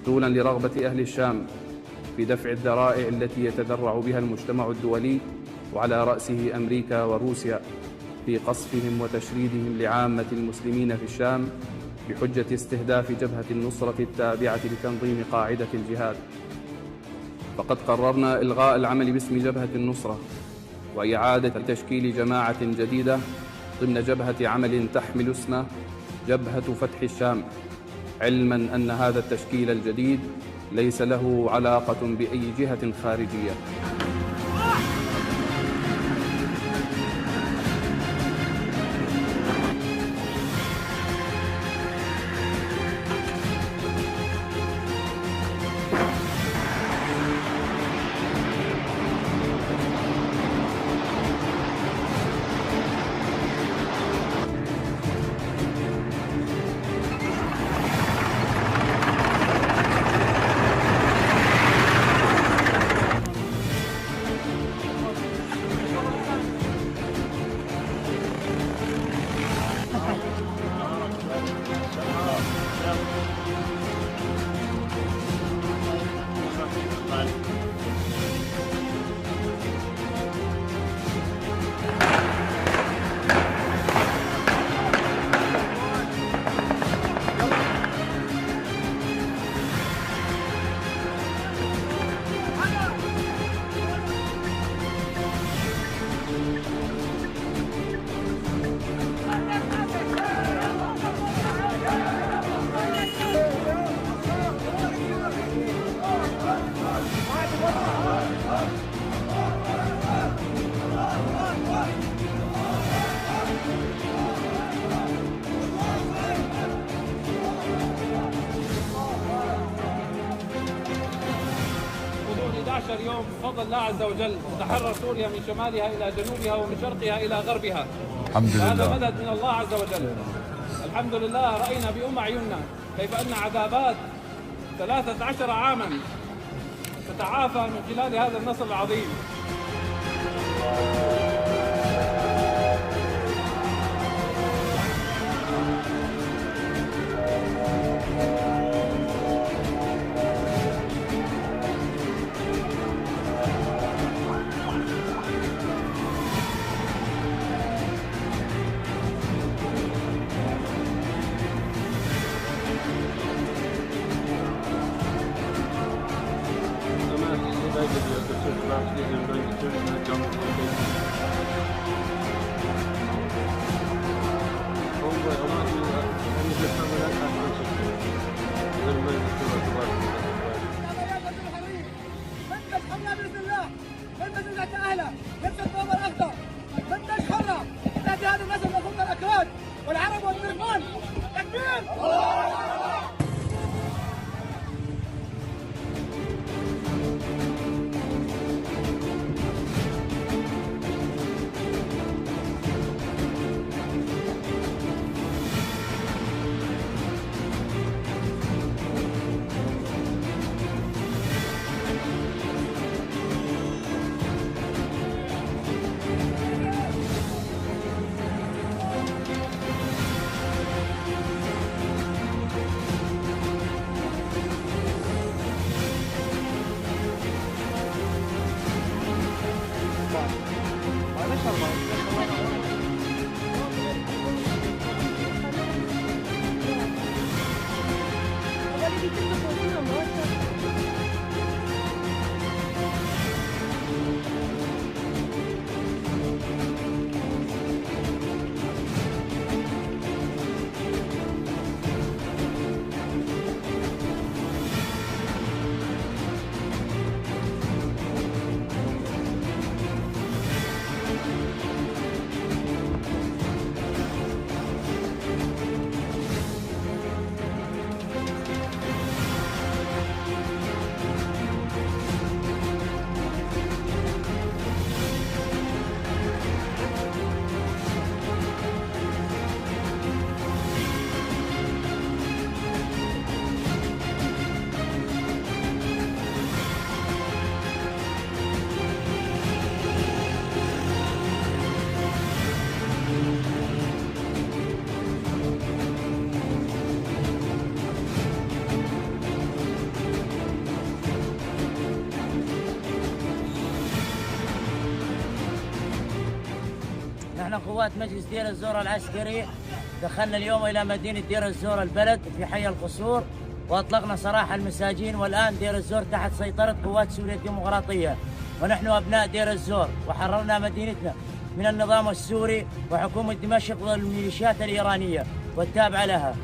مقتولا لرغبة أهل الشام في دفع الذرائع التي يتذرع بها المجتمع الدولي، وعلى رأسه أمريكا وروسيا، في قصفهم وتشريدهم لعامة المسلمين في الشام بحجة استهداف جبهة النصرة التابعة لتنظيم قاعدة الجهاد. فقد قررنا إلغاء العمل باسم جبهة النصرة وإعادة تشكيل جماعة جديدة ضمن جبهة عمل تحمل اسمه جبهة فتح الشام، علما أن هذا التشكيل الجديد ليس له علاقة بأي جهة خارجية. يوم بفضل الله عز وجل تتحرر سوريا من شمالها إلى جنوبها ومن شرقها إلى غربها. الحمد لله. هذا مدد من الله عز وجل. الحمد لله. رأينا بأم أعيننا كيف أن عذابات 13 عاما تتعافى من خلال هذا النصر العظيم. والعرب والتركمان تكبير. احنا قوات مجلس دير الزور العسكري دخلنا اليوم إلى مدينة دير الزور البلد في حي القصور، وأطلقنا سراح المساجين، والآن دير الزور تحت سيطرة قوات سوريا الديمقراطية، ونحن أبناء دير الزور، وحررنا مدينتنا من النظام السوري وحكومة دمشق والميليشيات الإيرانية والتابعة لها.